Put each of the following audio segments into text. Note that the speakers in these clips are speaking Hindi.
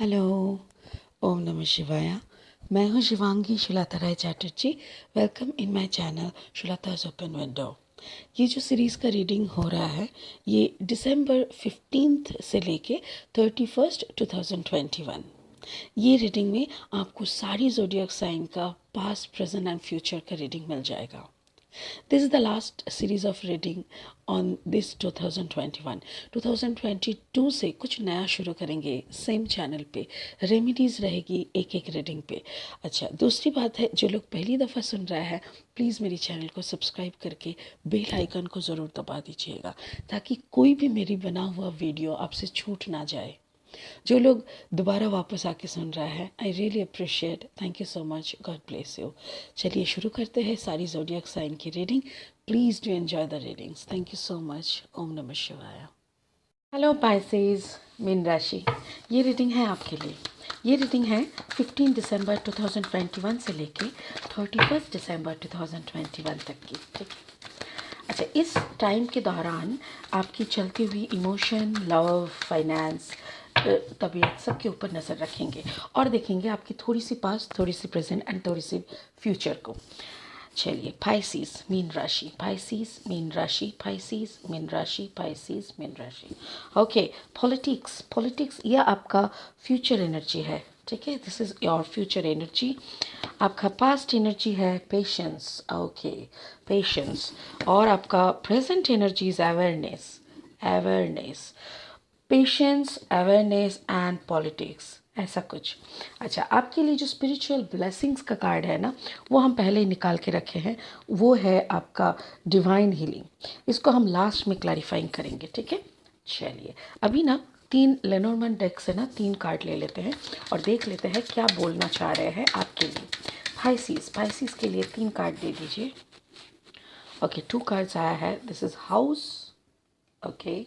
हेलो, ओम नमः शिवाय। मैं हूँ Shivangi Shulata Rai Chatterjee. Welcome in my channel Shulata's open window. ये जो सीरीज़ का रीडिंग हो रहा है ये दिसंबर 15 से लेके 31 2021। ये रीडिंग में आपको सारी ज़ोडिएक साइन का पास्ट प्रेजेंट एंड फ्यूचर का रीडिंग मिल जाएगा। This is the last series of reading on this 2021. 2022 से कुछ नया शुरू करेंगे सेम चैनल पे। रेमेडीज़ रहेगी एक एक रीडिंग पे। अच्छा, दूसरी बात है, जो लोग पहली दफ़ा सुन रहा है प्लीज़ मेरी चैनल को सब्सक्राइब करके बेल आइकन को ज़रूर दबा दीजिएगा ताकि कोई भी मेरी बना हुआ वीडियो आपसे छूट ना जाए। जो लोग दोबारा वापस आके सुन रहा है, I really appreciate, thank you so much, God bless you. चलिए शुरू करते हैं सारी ज़ोडिएक साइन की reading. Please do enjoy the readings. Thank you so much. ओम नमः शिवाय। हेलो पाइसेस, मीन राशि, ये रीडिंग है आपके लिए। ये रीडिंग है 15 दिसंबर 2021 से लेके 31 दिसंबर 2021 तक की, ठीक है। अच्छा, इस टाइम के दौरान आपकी चलती हुई इमोशन, लव, फाइनेंस, तबीयत सबके ऊपर नज़र रखेंगे और देखेंगे आपकी थोड़ी सी पास्ट, थोड़ी सी प्रेजेंट एंड थोड़ी सी फ्यूचर को। चलिए, पाइसिस मीन राशि, पाइसिस मीन राशि, पाइसिस मीन राशि, पाइसिस मीन राशि। ओके, पॉलिटिक्स, पॉलिटिक्स यह आपका फ्यूचर एनर्जी है, ठीक है। This is your future energy. आपका पास्ट एनर्जी है पेशेंस, ओके, पेशेंस। और आपका present energy is awareness, awareness, patience, awareness and politics, ऐसा कुछ। अच्छा, आपके लिए जो स्पिरिचुअल ब्लेसिंग्स का कार्ड है ना, वो हम पहले ही निकाल के रखे हैं। वो है आपका डिवाइन हीलिंग। इसको हम लास्ट में क्लैरिफाइंग करेंगे, ठीक है। चलिए, अभी ना 3 लेनोर्मैन डेक से ना 3 कार्ड ले लेते हैं और देख लेते हैं क्या बोलना चाह रहे हैं आपके लिए। पाइसिस, पाइसिस के लिए 3 कार्ड दे दीजिए। ओके, 2 कार्ड्स आया है। This is house, okay,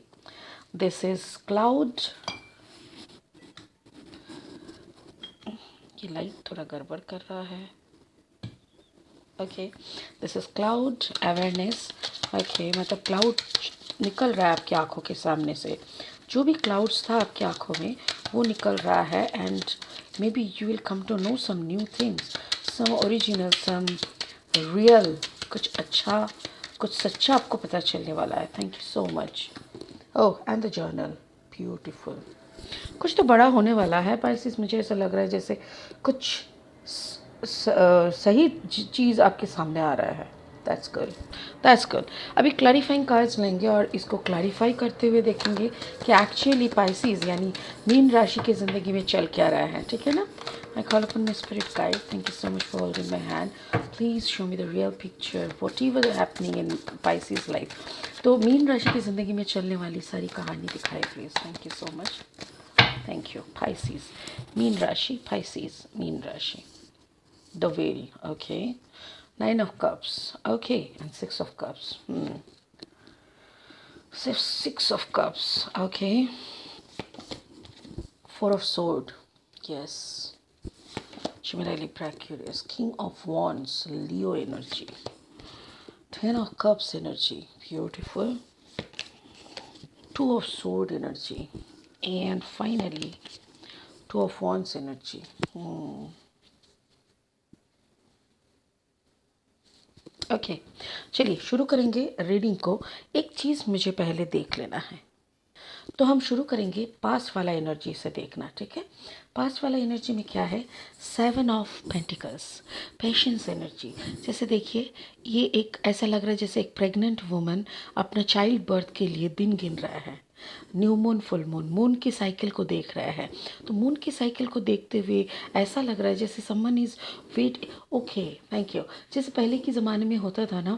this is cloud. ये लाइट थोड़ा गड़बड़ कर रहा है। Okay, this is cloud, awareness. Okay, मतलब क्लाउड निकल रहा है आपकी आंखों के सामने से। जो भी क्लाउड्स था आपकी आंखों में वो निकल रहा है and may B you will come to know some new things, some original, some real, कुछ अच्छा, कुछ सच्चा आपको पता चलने वाला है। Thank you so much. Oh, and the journal, beautiful. कुछ तो बड़ा होने वाला है पाइसिस। मुझे ऐसा लग रहा है जैसे कुछ सही चीज़ आपके सामने आ रहा है। That's good, that's good. अभी क्लैरिफाइंग कार्ड्स लेंगे और इसको क्लैरिफाई करते हुए देखेंगे कि एक्चुअली पाइसिस यानी मीन राशि की ज़िंदगी में चल क्या रहा है, ठीक है ना। I call upon my spirit guide. Thank you so much for holding my hand. Please show me the real picture, whatever is happening in Pisces life. तो मीन राशि की ज़िंदगी में चलने वाली सारी कहानी दिखाई please. Thank you so much, thank you. Pisces, mean राशि, Pisces, मीन राशि। The wheel, okay. 9 of cups, okay, and 6 of cups. 6 of cups, okay. 4 of sword, yes. Gemini, Libra, Aquarius. King of wands, Leo energy. 10 of cups energy, beautiful. 2 of sword energy, and finally 2 of wands energy. Okay, चलिए शुरू करेंगे रीडिंग को। एक चीज़ मुझे पहले देख लेना है, तो हम शुरू करेंगे पास्ट वाला एनर्जी से देखना, ठीक है। पास्ट वाला एनर्जी में क्या है? 7 ऑफ पेंटिकल्स, पेशेंस एनर्जी। जैसे देखिए, ये एक ऐसा लग रहा है जैसे एक प्रेग्नेंट वुमन अपना चाइल्ड बर्थ के लिए दिन गिन रहा है। New moon, full moon, moon की साइकिल को देख रहा है। तो मून की साइकिल को देखते हुए ऐसा लग रहा है जैसे someone is wait, okay, thank you. जैसे पहले के ज़माने में होता था ना,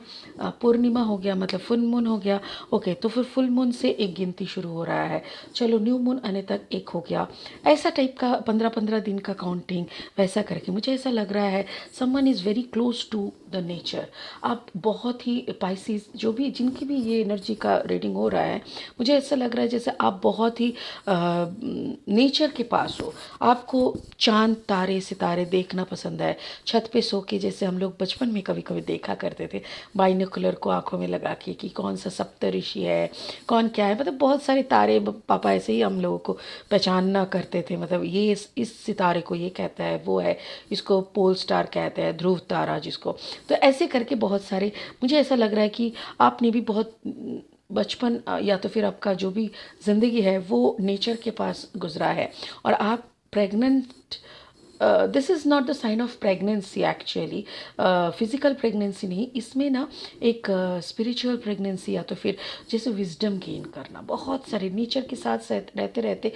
पूर्णिमा हो गया मतलब फुल मून हो गया, ओके, तो फिर फुल मून से एक गिनती शुरू हो रहा है, चलो न्यू मून आने तक एक हो गया, ऐसा टाइप का 15-15 दिन का काउंटिंग वैसा करके मुझे ऐसा लग रहा है someone is very close to the nature. आप बहुत ही पाइसिस जो भी जिनकी भी ये एनर्जी का रीडिंग हो रहा है, मुझे ऐसा लग लग रहा है जैसे आप बहुत ही नेचर के पास हो, आपको चांद तारे सितारे देखना पसंद है, छत पे सो के, जैसे हम लोग बचपन में कभी कभी देखा करते थे बाइनोकुलर को आंखों में लगा के कि कौन सा सप्तऋषि है, कौन क्या है, मतलब बहुत सारे तारे, पापा ऐसे ही हम लोगों को पहचानना करते थे, मतलब ये इस सितारे को ये कहता है, वो है, इसको पोल स्टार कहते हैं, ध्रुव तारा जिसको। तो ऐसे करके बहुत सारे, मुझे ऐसा लग रहा है कि आपने भी बहुत बचपन या तो फिर आपका जो भी ज़िंदगी है वो नेचर के पास गुजरा है। और आप pregnant, this is not the sign of pregnancy actually, physical pregnancy नहीं, इसमें ना एक स्पिरिचुअल प्रेगनेंसी या तो फिर जैसे विजडम गेन करना, बहुत सारे नेचर के साथ रहते रहते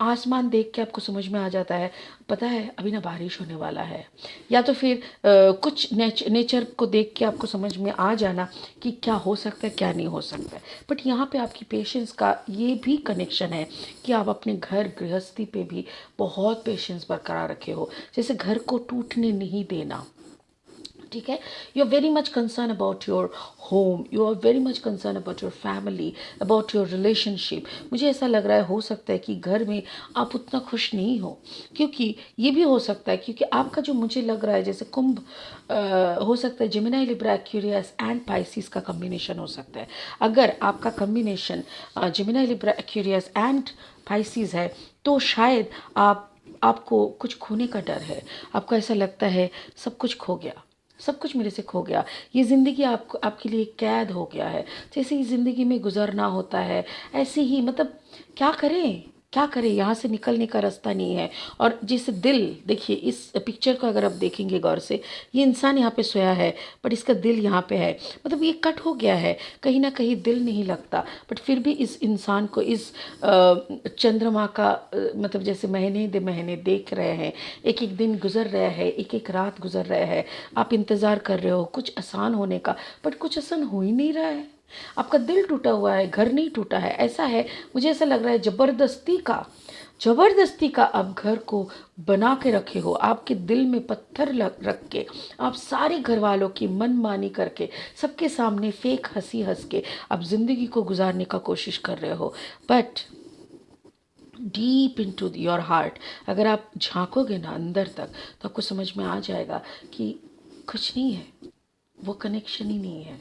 आसमान देख के आपको समझ में आ जाता है, पता है अभी ना बारिश होने वाला है, या तो फिर कुछ नेचर को देख के आपको समझ में आ जाना कि क्या हो सकता है क्या नहीं हो सकता है। बट यहाँ पे आपकी पेशेंस का ये भी कनेक्शन है कि आप अपने घर गृहस्थी पे भी बहुत पेशेंस बरकरार रखे हो, जैसे घर को टूटने नहीं देना, ठीक है। You are very much concern about your home, you are very much concern about your family, about your relationship. मुझे ऐसा लग रहा है हो सकता है कि घर में आप उतना खुश नहीं हो, क्योंकि ये भी हो सकता है क्योंकि आपका जो मुझे लग रहा है जैसे कुंभ हो सकता है Gemini Libra Aquarius and Pisces का कम्बिनेशन हो सकता है। अगर आपका combination Gemini Libra Aquarius and Pisces है तो शायद आपको कुछ खोने का डर है, आपको ऐसा लगता है सब कुछ खो गया, सब कुछ मेरे से खो गया, ये ज़िंदगी आपके लिए कैद हो गया है, जैसे ही ज़िंदगी में गुजरना होता है ऐसे ही, मतलब क्या करें क्या करें, यहाँ से निकलने का रास्ता नहीं है। और जैसे दिल देखिए, इस पिक्चर को अगर आप देखेंगे गौर से, ये इंसान यहाँ पे सोया है बट इसका दिल यहाँ पे है, मतलब ये कट हो गया है, कहीं ना कहीं दिल नहीं लगता। बट फिर भी इस इंसान को इस चंद्रमा का मतलब जैसे महीने दे महीने देख रहे हैं, एक एक दिन गुजर रहा है, एक एक रात गुजर रहा है, आप इंतज़ार कर रहे हो कुछ आसान होने का, बट कुछ आसान हो ही नहीं रहा है। आपका दिल टूटा हुआ है, घर नहीं टूटा है, ऐसा है, मुझे ऐसा लग रहा है जबरदस्ती का आप घर को बना के रखे हो, आपके दिल में पत्थर रख के, आप सारे घर वालों की मनमानी करके, सबके सामने फेक हंसी हंस के आप जिंदगी को गुजारने का कोशिश कर रहे हो। But deep into your heart अगर आप झांकोगे ना अंदर तक, तो आपको समझ में आ जाएगा कि कुछ नहीं है, वो कनेक्शन ही नहीं है।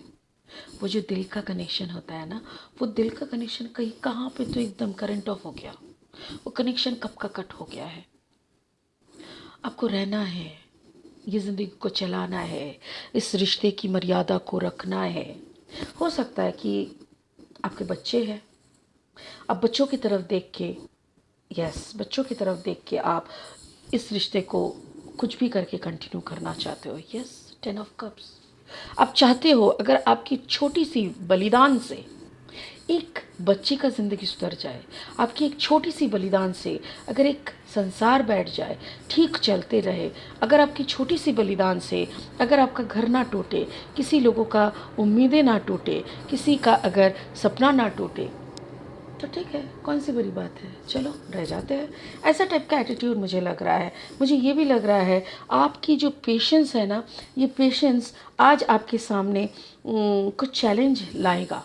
वो जो दिल का कनेक्शन होता है ना, वो दिल का कनेक्शन कहीं कहाँ पे तो एकदम करंट ऑफ हो गया, वो कनेक्शन कब का कट हो गया है। आपको रहना है, ये ज़िंदगी को चलाना है, इस रिश्ते की मर्यादा को रखना है। हो सकता है कि आपके बच्चे हैं, आप बच्चों की तरफ देख के, यस बच्चों की तरफ देख के आप इस रिश्ते को कुछ भी करके कंटिन्यू करना चाहते हो। यस, 10 ऑफ कप्स, आप चाहते हो अगर आपकी छोटी सी बलिदान से एक बच्चे का ज़िंदगी सुधर जाए, आपकी एक छोटी सी बलिदान से अगर एक संसार बैठ जाए, ठीक चलते रहे, अगर आपकी छोटी सी बलिदान से अगर आपका घर ना टूटे, किसी लोगों का उम्मीदें ना टूटे, किसी का अगर सपना ना टूटे, तो ठीक है, कौन सी बड़ी बात है, चलो रह जाते हैं। ऐसा टाइप का एटीट्यूड मुझे लग रहा है। मुझे ये भी लग रहा है आपकी जो पेशेंस है ना, ये पेशेंस आज आपके सामने कुछ चैलेंज लाएगा,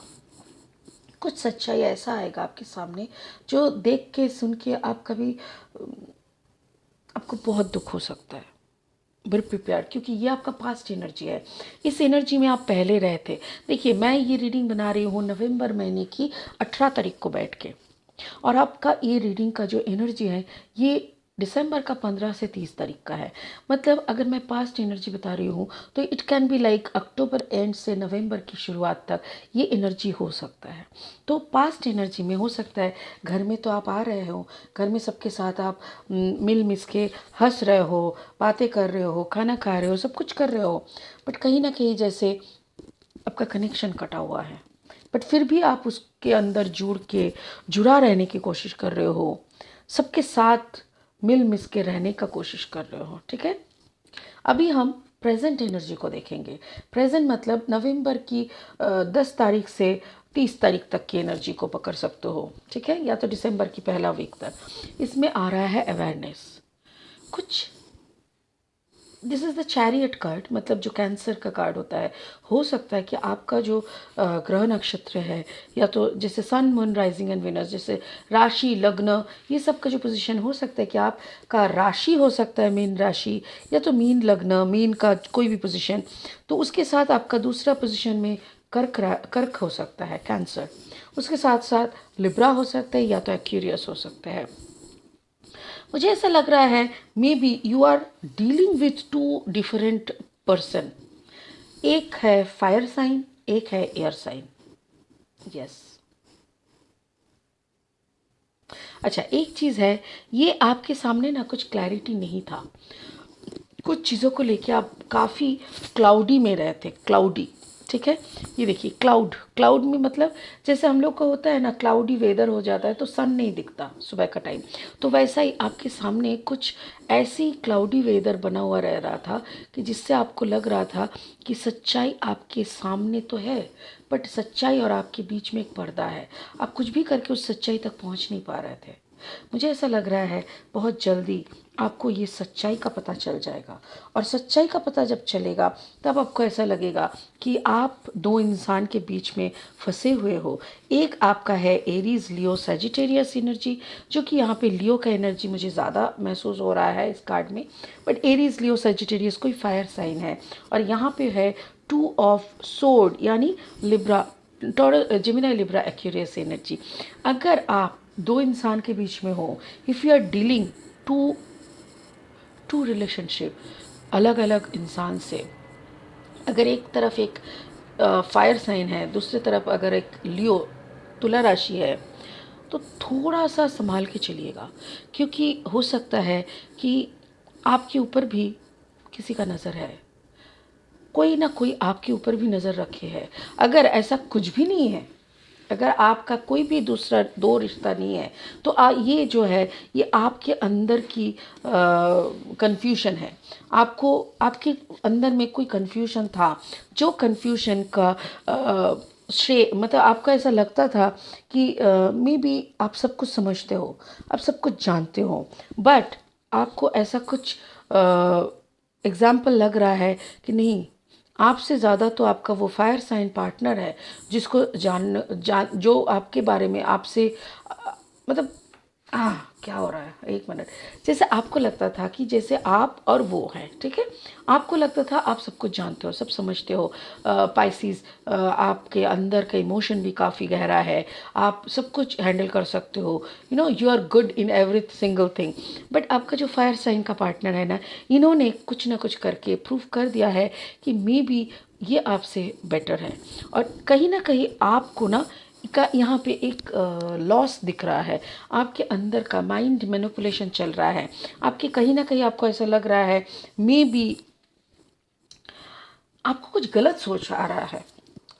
कुछ सच्चाई ऐसा आएगा आपके सामने जो देख के सुन के आप कभी आपको बहुत दुख हो सकता है। बी प्रिपेयर, क्योंकि ये आपका पास्ट एनर्जी है, इस एनर्जी में आप पहले रहे थे। देखिए मैं ये रीडिंग बना रही हूँ नवंबर महीने की 18 तारीख को बैठ के, और आपका ये रीडिंग का जो एनर्जी है ये दिसंबर का 15 से 30 तारीख का है। मतलब अगर मैं पास्ट एनर्जी बता रही हूँ तो it can be like October and से नवंबर की शुरुआत तक ये एनर्जी हो सकता है। तो पास्ट एनर्जी में हो सकता है घर में तो आप आ रहे हो, घर में सबके साथ आप मिल मिस के हंस रहे हो, बातें कर रहे हो, खाना खा रहे हो, सब कुछ कर रहे हो, बट कहीं ना कहीं जैसे आपका कनेक्शन कटा हुआ है, बट फिर भी आप उसके अंदर जुड़ा रहने की कोशिश कर रहे हो, सबके साथ मिल मिस के रहने का कोशिश कर रहे हो। ठीक है, अभी हम प्रेजेंट एनर्जी को देखेंगे। प्रेजेंट मतलब नवंबर की 10 तारीख से 30 तारीख तक की एनर्जी को पकड़ सकते हो, ठीक है, या तो दिसंबर की पहला वीक तक। इसमें आ रहा है अवेयरनेस, कुछ this is the chariot card, मतलब जो कैंसर का कार्ड होता है। हो सकता है कि आपका जो ग्रह नक्षत्र है, या तो जैसे sun moon rising and winners, जैसे राशि लग्न, ये सब का जो पोजीशन हो सकता है कि आपका राशि हो सकता है मीन राशि, या तो मीन लग्न, मीन का कोई भी पोजीशन, तो उसके साथ आपका दूसरा पोजीशन में कर्क हो सकता है, कैंसर। उसके साथ साथ लिब्रा हो सकता है, या तो एक्यूरियस हो सकता है। मुझे ऐसा लग रहा है may be you are dealing with two different person. एक है फायर साइन, एक है एयर साइन। यस। अच्छा, एक चीज़ है, ये आपके सामने ना कुछ क्लैरिटी नहीं था, कुछ चीज़ों को लेके आप काफ़ी क्लाउडी में रहे थे, क्लाउडी। ठीक है, ये देखिए क्लाउड, क्लाउड में मतलब जैसे हम लोग को होता है ना, क्लाउडी वेदर हो जाता है तो सन नहीं दिखता सुबह का टाइम, तो वैसा ही आपके सामने कुछ ऐसी क्लाउडी वेदर बना हुआ रह रहा था कि जिससे आपको लग रहा था कि सच्चाई आपके सामने तो है, बट सच्चाई और आपके बीच में एक पर्दा है। आप कुछ भी करके उस सच्चाई तक पहुंच नहीं पा रहे थे। मुझे ऐसा लग रहा है बहुत जल्दी आपको ये सच्चाई का पता चल जाएगा, और सच्चाई का पता जब चलेगा तब आपको ऐसा लगेगा कि आप दो इंसान के बीच में फंसे हुए हो। एक आपका है एरीज लियो सजिटेरियस एनर्जी, जो कि यहाँ पे लियो का एनर्जी मुझे ज़्यादा महसूस हो रहा है इस कार्ड में, बट एरीज लियो सजिटेरियस कोई फायर साइन है। और यहाँ पे है टू ऑफ सोर्ड, यानी Libra, Gemini Libra Aquarius energy. अगर आप दो इंसान के बीच में हो, if you are dealing two relationship अलग अलग इंसान से, अगर एक तरफ एक फायर साइन है, दूसरी तरफ अगर एक लियो तुला राशि है, तो थोड़ा सा संभाल के चलिएगा, क्योंकि हो सकता है कि आपके ऊपर भी किसी का नज़र है, कोई ना कोई आपके ऊपर भी नज़र रखे है। अगर ऐसा कुछ भी नहीं है, अगर आपका कोई भी दूसरा दो रिश्ता नहीं है, तो ये जो है ये आपके अंदर की कंफ्यूशन है। आपको आपके अंदर में कोई कंफ्यूशन था, जो कंफ्यूशन का श्रेय, मतलब आपका ऐसा लगता था कि मे बी आप सब कुछ समझते हो, आप सब कुछ जानते हो, बट आपको ऐसा कुछ एग्जाम्पल लग रहा है कि नहीं, आपसे ज़्यादा तो आपका वो फायर साइन पार्टनर है, जिसको जो आपके बारे में आपसे मतलब क्या हो रहा है, एक मिनट। जैसे आपको लगता था कि जैसे आप और वो हैं, ठीक है, आपको लगता था आप सब कुछ जानते हो, सब समझते हो। पाइसिस, आपके अंदर का इमोशन भी काफ़ी गहरा है, आप सब कुछ हैंडल कर सकते हो, you know you are good in every single thing. But आपका जो फायर साइन का पार्टनर है ना, इन्होंने कुछ ना कुछ करके प्रूव कर दिया है कि मे बी ये आपसे बेटर है, और कहीं ना कहीं आपको ना का यहाँ पे एक लॉस दिख रहा है। आपके अंदर का माइंड मैनिपुलेशन चल रहा है, आपके कहीं ना कहीं आपको ऐसा लग रहा है मे बी आपको कुछ गलत सोच आ रहा है,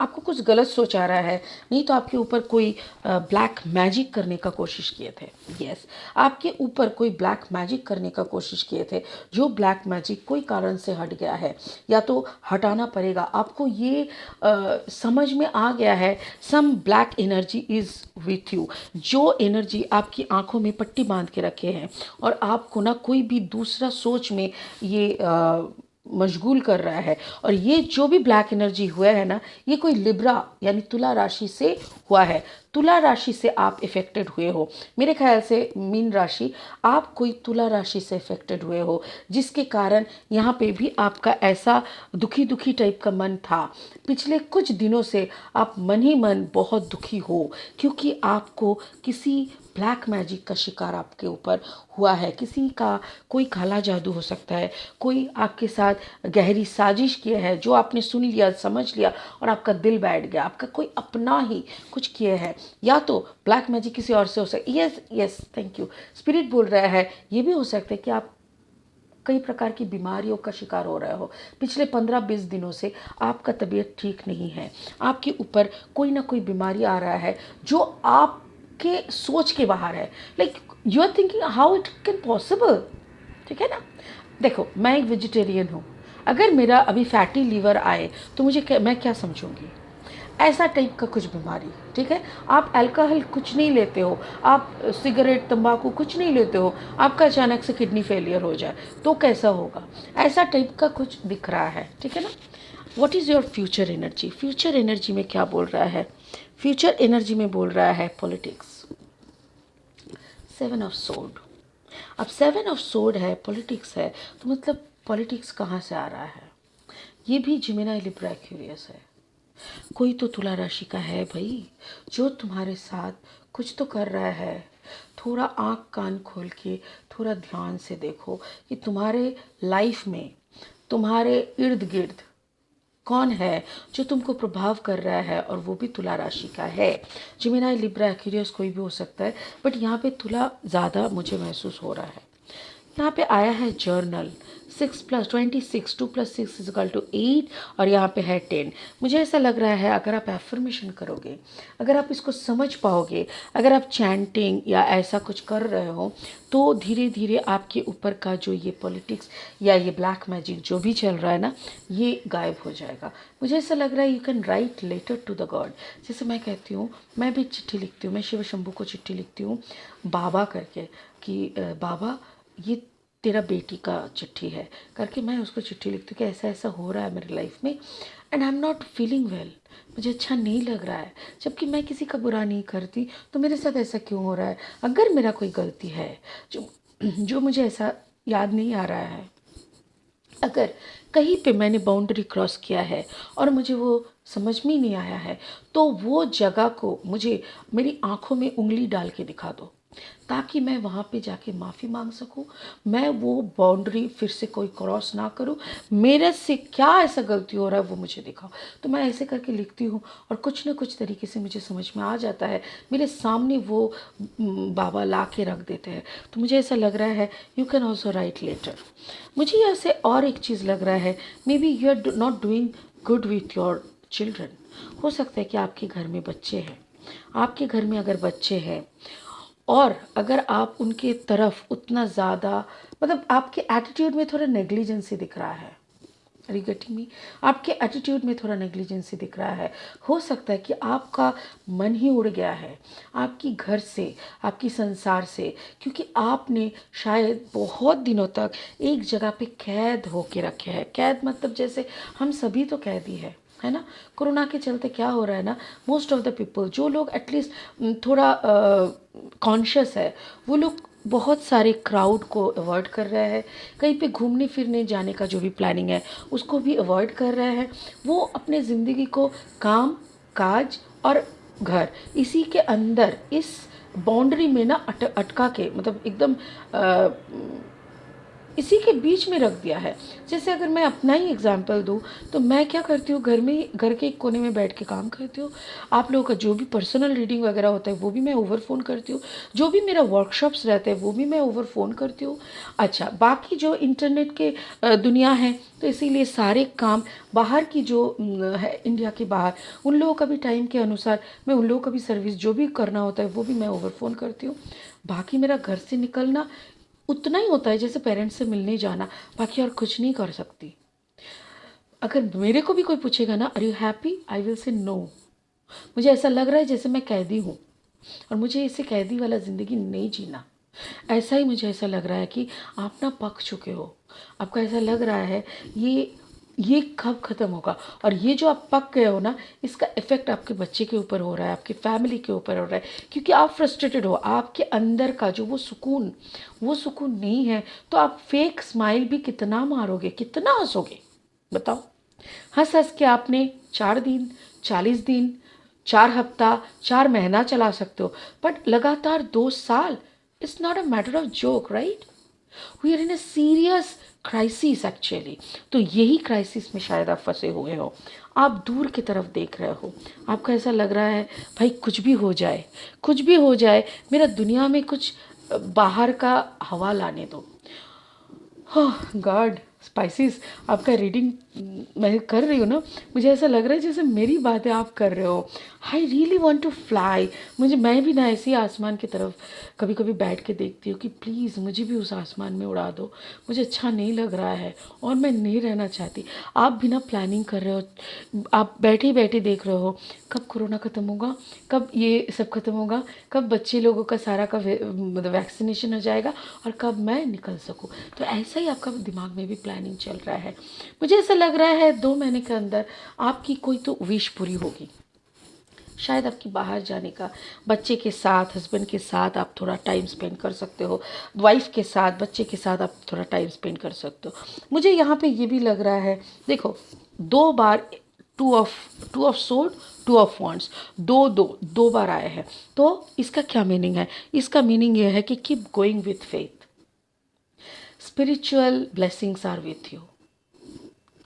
आपको कुछ गलत सोच आ रहा है, नहीं तो आपके ऊपर कोई ब्लैक मैजिक करने का कोशिश किए थे। यस, आपके ऊपर कोई ब्लैक मैजिक करने का कोशिश किए थे, जो ब्लैक मैजिक कोई कारण से हट गया है, या तो हटाना पड़ेगा आपको। ये समझ में आ गया है, some black energy is with you, जो एनर्जी आपकी आंखों में पट्टी बांध के रखे हैं, और आपको ना कोई भी दूसरा सोच में ये मशगूल कर रहा है। और ये जो भी ब्लैक एनर्जी हुआ है ना, ये कोई लिब्रा यानी तुला राशि से हुआ है। तुला राशि से आप इफेक्टेड हुए हो, मेरे ख्याल से मीन राशि, आप कोई तुला राशि से इफेक्टेड हुए हो, जिसके कारण यहाँ पे भी आपका ऐसा दुखी दुखी टाइप का मन था। पिछले कुछ दिनों से आप मन ही मन बहुत दुखी हो, क्योंकि आपको किसी ब्लैक मैजिक का शिकार आपके ऊपर हुआ है। किसी का कोई काला जादू हो सकता है, कोई आपके साथ गहरी साजिश किया है, जो आपने सुन लिया, समझ लिया, और आपका दिल बैठ गया, आपका कोई अपना ही कुछ किया है। या तो ब्लैक मैजिक किसी और से हो सकता है, yes yes thank you, spirit बोल रहा है। ये भी हो सकता है कि आप कई प्रकार की बीमारियों का शिकार हो रहे हो, पिछले 15-20 दिनों से आपका तबीयत ठीक नहीं है, आपके ऊपर कोई ना कोई बीमारी आ रहा है जो आपके सोच के बाहर है। Like you are thinking how it can possible, ठीक है ना। देखो, मैं एक वेजिटेरियन हूँ, अगर मेरा अभी फैटी लीवर आए तो मैं क्या समझूंगी। ऐसा टाइप का कुछ बीमारी, ठीक है। आप अल्कोहल कुछ नहीं लेते हो, आप सिगरेट तंबाकू कुछ नहीं लेते हो, आपका अचानक से किडनी फेलियर हो जाए तो कैसा होगा, ऐसा टाइप का कुछ दिख रहा है, ठीक है ना। What is your future energy? Future energy में क्या बोल रहा है? फ्यूचर एनर्जी में बोल रहा है पॉलिटिक्स, 7 ऑफ सोर्ड। अब 7 ऑफ सोर्ड है, पॉलिटिक्स है, तो मतलब पॉलिटिक्स कहाँ से आ रहा है? ये भी जिमिनाई लिब्रा एक्वेरियस है। कोई तो तुला राशि का है भाई, जो तुम्हारे साथ कुछ तो कर रहा है। थोड़ा आँख कान खोल के थोड़ा ध्यान से देखो कि तुम्हारे लाइफ में, तुम्हारे इर्द गिर्द कौन है जो तुमको प्रभाव कर रहा है, और वो भी तुला राशि का है। जिमिनाई लिब्रा एक्वेरियस कोई भी हो सकता है, बट यहाँ पे तुला ज़्यादा मुझे महसूस हो रहा है। यहाँ पे आया है जर्नल, 6+26, 2+6=8, और यहाँ पे है 10। मुझे ऐसा लग रहा है अगर आप एफर्मेशन करोगे, अगर आप इसको समझ पाओगे, अगर आप चैंटिंग या ऐसा कुछ कर रहे हो, तो धीरे धीरे आपके ऊपर का जो ये पॉलिटिक्स या ये ब्लैक मैजिक जो भी चल रहा है ना, ये गायब हो जाएगा। मुझे ऐसा लग रहा है you can write letter to the God. जैसे मैं कहती हूँ, मैं भी चिट्ठी लिखती हूँ, मैं शिव शंभू को चिट्ठी लिखती हूँ बाबा करके, कि बाबा ये तेरा बेटी का चिट्ठी है करके मैं उसको चिट्ठी लिखती हूँ कि ऐसा ऐसा हो रहा है मेरी लाइफ में, and I am not feeling well, मुझे अच्छा नहीं लग रहा है। जबकि मैं किसी का बुरा नहीं करती, तो मेरे साथ ऐसा क्यों हो रहा है? अगर मेरा कोई गलती है जो जो मुझे ऐसा याद नहीं आ रहा है, अगर कहीं पे मैंने बाउंड्री क्रॉस किया है और मुझे वो समझ में ही नहीं आया है, तो वो जगह को मुझे मेरी आंखों में उंगली डाल के दिखा दो, ताकि मैं वहाँ पे जाके माफ़ी मांग सकूँ, मैं वो बाउंड्री फिर से कोई क्रॉस ना करूँ, मेरे से क्या ऐसा गलती हो रहा है वो मुझे दिखाओ। तो मैं ऐसे करके लिखती हूँ, और कुछ ना कुछ तरीके से मुझे समझ में आ जाता है, मेरे सामने वो बाबा ला के रख देते हैं। तो मुझे ऐसा लग रहा है you can also write letter. मुझे यहाँ से और एक चीज़ लग रहा है, may be you are not doing good with your children. हो सकता है कि आपके घर में बच्चे हैं, आपके घर में अगर बच्चे हैं और अगर आप उनके तरफ उतना ज़्यादा, मतलब आपके एटीट्यूड में थोड़ा नेग्लिजेंसी दिख रहा है, रिगेटिंग मी, आपके एटीट्यूड में थोड़ा नेग्लिजेंसी दिख रहा है। हो सकता है कि आपका मन ही उड़ गया है आपकी घर से, आपकी संसार से, क्योंकि आपने शायद बहुत दिनों तक एक जगह पे कैद होके रखे हैं। कैद मतलब जैसे हम सभी तो कैदी है ना। कोरोना के चलते क्या हो रहा है ना, मोस्ट ऑफ द पीपल, जो लोग एटलीस्ट थोड़ा कॉन्शियस है, वो लोग बहुत सारे क्राउड को अवॉइड कर रहे हैं, कहीं पे घूमने फिरने जाने का जो भी प्लानिंग है उसको भी अवॉइड कर रहे हैं। वो अपने ज़िंदगी को काम काज और घर, इसी के अंदर इस बाउंड्री में ना अटका के, मतलब एकदम इसी के बीच में रख दिया है। जैसे अगर मैं अपना ही एग्जांपल दूँ, तो मैं क्या करती हूँ, घर में, घर के एक कोने में बैठ के काम करती हूँ। आप लोगों का जो भी पर्सनल रीडिंग वगैरह होता है वो भी मैं ओवर फ़ोन करती हूँ, जो भी मेरा वर्कशॉप्स रहते हैं वो भी मैं ओवर फ़ोन करती हूँ। अच्छा, बाकी जो इंटरनेट के दुनिया है, तो इसीलिए सारे काम बाहर की जो है, इंडिया के बाहर, उन लोगों का भी टाइम के अनुसार मैं उन लोगों का भी सर्विस जो भी करना होता है वो भी मैं ओवर फ़ोन करती हूँ। बाकी मेरा घर से निकलना उतना ही होता है जैसे पेरेंट्स से मिलने जाना, बाकी और कुछ नहीं कर सकती। अगर मेरे को भी कोई पूछेगा ना, are you happy, I will say no. मुझे ऐसा लग रहा है जैसे मैं कैदी हूँ, और मुझे इसे कैदी वाला ज़िंदगी नहीं जीना। ऐसा ही मुझे ऐसा लग रहा है कि आप ना पक चुके हो, आपको ऐसा लग रहा है ये कब ख़त्म होगा। और ये जो आप पक गए हो ना, इसका इफ़ेक्ट आपके बच्चे के ऊपर हो रहा है, आपकी फैमिली के ऊपर हो रहा है, क्योंकि आप फ्रस्ट्रेटेड हो। आपके अंदर का जो वो सुकून नहीं है, तो आप फेक स्माइल भी कितना मारोगे, कितना हंसोगे बताओ। हंस हंस के आपने 4 दिन, 40 दिन, 4 हफ्ता, 4 महीना चला सकते हो, बट लगातार 2 साल, it's not a matter of joke, right. We are in a serious crisis actually. तो यही क्राइसिस में शायद आप फंसे हुए हो, आप दूर की तरफ देख रहे हो, आपको ऐसा लग रहा है भाई कुछ भी हो जाए, कुछ भी हो जाए, मेरा दुनिया में कुछ बाहर का हवा लाने दो। गॉड, स्पाइसिस, आपका रीडिंग मैं कर रही हूँ ना, मुझे ऐसा लग रहा है जैसे मेरी बातें आप कर रहे हो। I really want to fly. मैं भी ना ऐसी आसमान की तरफ कभी कभी बैठ के देखती हूँ कि प्लीज़ मुझे भी उस आसमान में उड़ा दो। मुझे अच्छा नहीं लग रहा है और मैं नहीं रहना चाहती। आप भी ना प्लानिंग कर रहे हो, आप बैठे ही बैठे देख रहे हो कब कोरोना ख़त्म होगा, कब ये सब ख़त्म होगा, कब बच्चे लोगों का सारा का मतलब वैक्सीनेशन हो जाएगा और कब मैं निकल सकूं। तो ऐसा ही आपका दिमाग में भी प्लानिंग चल रहा है। मुझे ऐसा लग रहा है 2 महीने के अंदर आपकी कोई तो विश पूरी होगी। शायद आपकी बाहर जाने का, बच्चे के साथ, हस्बैंड के साथ आप थोड़ा टाइम स्पेंड कर सकते हो, वाइफ के साथ, बच्चे के साथ आप थोड़ा टाइम स्पेंड कर सकते हो। मुझे यहाँ पे ये भी लग रहा है, देखो 2 बार two of sword, 2 of wands, दो बार आए हैं। तो इसका क्या मीनिंग है? इसका मीनिंग ये है कि keep going with faith, spiritual blessings are with you.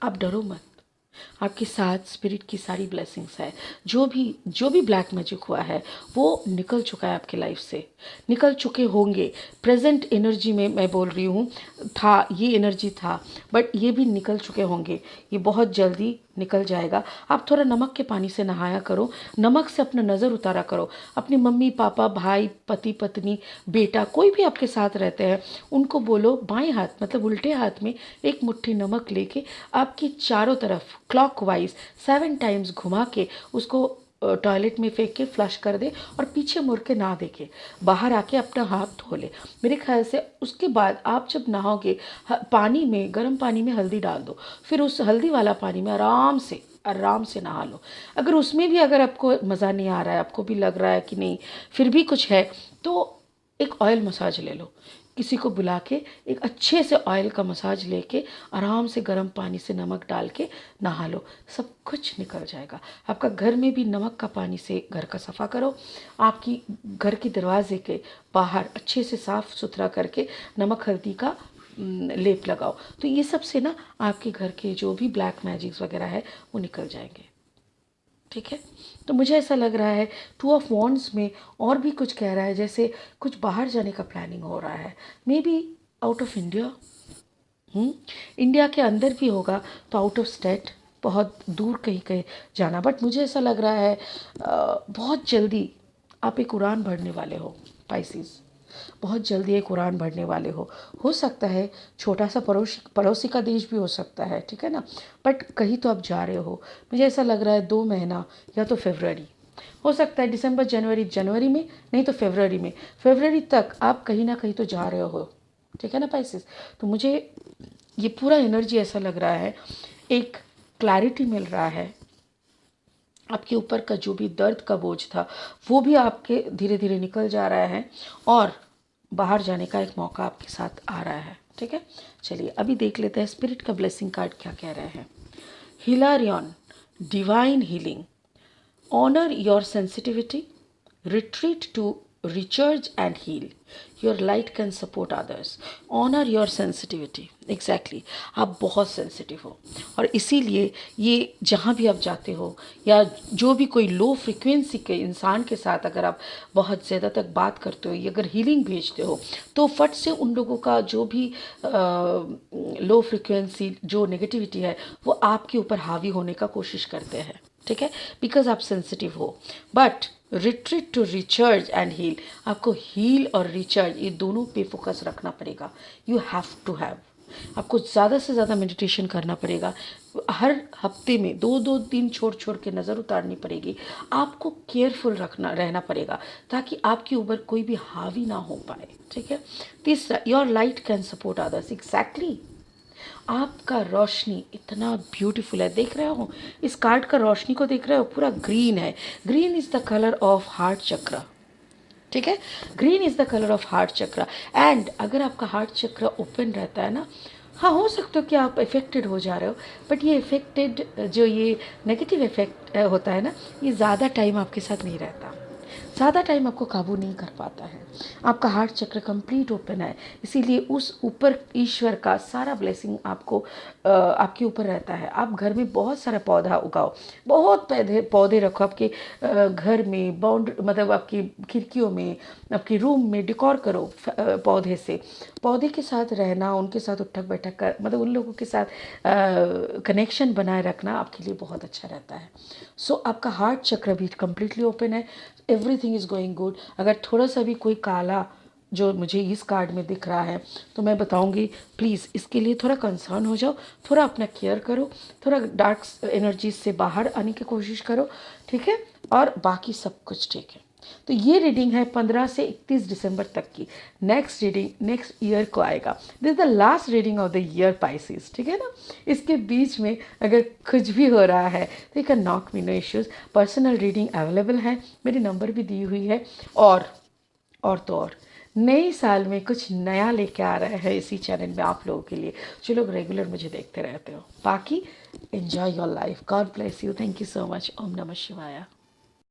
आप डरो मत, आपके साथ स्पिरिट की सारी ब्लेसिंग्स है। जो भी ब्लैक मैजिक हुआ है वो निकल चुका है आपके लाइफ से, निकल चुके होंगे। प्रेजेंट एनर्जी में मैं बोल रही हूँ, था ये एनर्जी था, बट ये भी निकल चुके होंगे। ये बहुत जल्दी निकल जाएगा। आप थोड़ा नमक के पानी से नहाया करो, नमक से अपना नज़र उतारा करो। अपनी मम्मी पापा, भाई, पति पत्नी, बेटा, कोई भी आपके साथ रहते हैं, उनको बोलो बाएं हाथ मतलब उल्टे हाथ में एक मुट्ठी नमक लेके आपकी चारों तरफ क्लॉकवाइज 7 टाइम्स घुमा के उसको टॉयलेट में फेंक के फ्लश कर दे और पीछे मुड़ के ना देखे, बाहर आके अपना हाथ धो ले। मेरे ख्याल से उसके बाद आप जब नहाओगे, पानी में, गर्म पानी में हल्दी डाल दो, फिर उस हल्दी वाला पानी में आराम से नहा लो। अगर उसमें भी अगर आपको मज़ा नहीं आ रहा है, आपको भी लग रहा है कि नहीं फिर भी कुछ है, तो एक ऑयल मसाज ले लो। किसी को बुला के एक अच्छे से ऑयल का मसाज लेके आराम से गर्म पानी से नमक डाल के नहा लो, सब कुछ निकल जाएगा। आपका घर में भी नमक का पानी से घर का सफ़ा करो, आपकी घर के दरवाजे के बाहर अच्छे से साफ़ सुथरा करके नमक हल्दी का लेप लगाओ। तो ये सब से ना आपके घर के जो भी ब्लैक मैजिक्स वगैरह है वो निकल जाएंगे। ठीक है, तो मुझे ऐसा लग रहा है 2 ऑफ वॉन्ड्स में और भी कुछ कह रहा है, जैसे कुछ बाहर जाने का प्लानिंग हो रहा है, may be out of India. India के अंदर भी होगा तो आउट ऑफ स्टेट, बहुत दूर कहीं कहीं जाना। बट मुझे ऐसा लग रहा है बहुत जल्दी आप एक उड़ान भरने वाले हो पाइसिस, बहुत जल्दी एक उड़ान भरने वाले हो सकता है छोटा सा पड़ोसी का देश भी हो सकता है, ठीक है ना, बट कहीं तो आप जा रहे हो। मुझे ऐसा लग रहा है 2 महीना या तो फरवरी, हो सकता है दिसंबर, जनवरी में, नहीं तो फरवरी तक आप कहीं ना कहीं तो जा रहे हो, ठीक है ना पाइसिस। तो मुझे ये पूरा एनर्जी ऐसा लग रहा है, एक क्लैरिटी मिल रहा है। आपके ऊपर का जो भी दर्द का बोझ था वो भी आपके धीरे धीरे निकल जा रहा है और बाहर जाने का एक मौका आपके साथ आ रहा है। ठीक है, चलिए अभी देख लेते हैं स्पिरिट का ब्लेसिंग कार्ड क्या कह रहे हैं। Hilarion, divine healing, honour your sensitivity, retreat to recharge and heal. Your light can support others. Honor your sensitivity. Exactly. आप बहुत सेंसिटिव हो और इसीलिए ये जहाँ भी आप जाते हो या जो भी कोई लो फ्रिक्वेंसी के इंसान के साथ अगर आप बहुत ज़्यादा तक बात करते हो या अगर हीलिंग भेजते हो तो फट से उन लोगों का जो भी लो फ्रिक्वेंसी जो नेगेटिविटी है वो आपके ऊपर हावी होने का कोशिश करते हैं। ठीक है, बिकॉज आप सेंसिटिव हो। But retreat to recharge and heal, आपको हील और रिचार्ज ये दोनों पे फोकस रखना पड़ेगा। यू हैव टू हैव, आपको ज़्यादा से ज़्यादा मेडिटेशन करना पड़ेगा। हर हफ्ते में 2-2 दिन छोड़ के नज़र उतारनी पड़ेगी। आपको केयरफुल रहना पड़ेगा ताकि आपके ऊपर कोई भी हावी ना हो पाए। ठीक है, तीसरा, your light can support others. Exactly, आपका रोशनी इतना ब्यूटीफुल है, देख रहे हो इस कार्ड का रोशनी को, देख रहे हो पूरा ग्रीन है। Green is the colour of heart चक्र। ठीक है, green is the colour of heart चक्र। एंड अगर आपका हार्ट चक्र ओपन रहता है ना, हाँ हो सकता है कि आप इफ़ेक्टेड हो जा रहे हो, बट ये इफ़ेक्टेड जो ये नेगेटिव इफ़ेक्ट होता है ना, ये ज़्यादा टाइम आपके साथ नहीं रहता। ज़्यादा टाइम आपको काबू नहीं कर पाता है। आपका हार्ट चक्र कंप्लीट ओपन है, इसीलिए उस ऊपर ईश्वर का सारा ब्लेसिंग आपको आपके ऊपर रहता है। आप घर में बहुत सारा पौधा उगाओ, बहुत पौधे पौधे रखो आपके घर में, बाउंड्री मतलब आपकी खिड़कियों में, आपके रूम में डेकोर करो पौधे से। पौधे के साथ रहना, उनके साथ उठक बैठक कर मतलब उन लोगों के साथ कनेक्शन बनाए रखना आपके लिए बहुत अच्छा रहता है। सो आपका हार्ट चक्र भी कम्प्लीटली ओपन है, एवरीथिंग इज़ गोइंग गुड। अगर थोड़ा सा भी कोई काला जो मुझे इस कार्ड में दिख रहा है तो मैं बताऊंगी प्लीज़ इसके लिए थोड़ा कंसर्न हो जाओ, थोड़ा अपना केयर करो, थोड़ा डार्क एनर्जी से बाहर आने की कोशिश करो, ठीक है। और बाकी सब कुछ ठीक है। तो ये रीडिंग है 15 से 31 दिसंबर तक की। नेक्स्ट रीडिंग नेक्स्ट ईयर को आएगा। This is the last reading of the year Pisces, ठीक है ना। इसके बीच में अगर कुछ भी हो रहा है तो you can knock me, no issues. Personal reading available है, मेरी नंबर भी दी हुई है। और नए साल में कुछ नया लेके आ रहा है इसी चैनल में आप लोगों के लिए, जो लोग रेगुलर मुझे देखते रहते हो। बाकी enjoy your life, God bless you, thank you so much. ओम नमः शिवाय।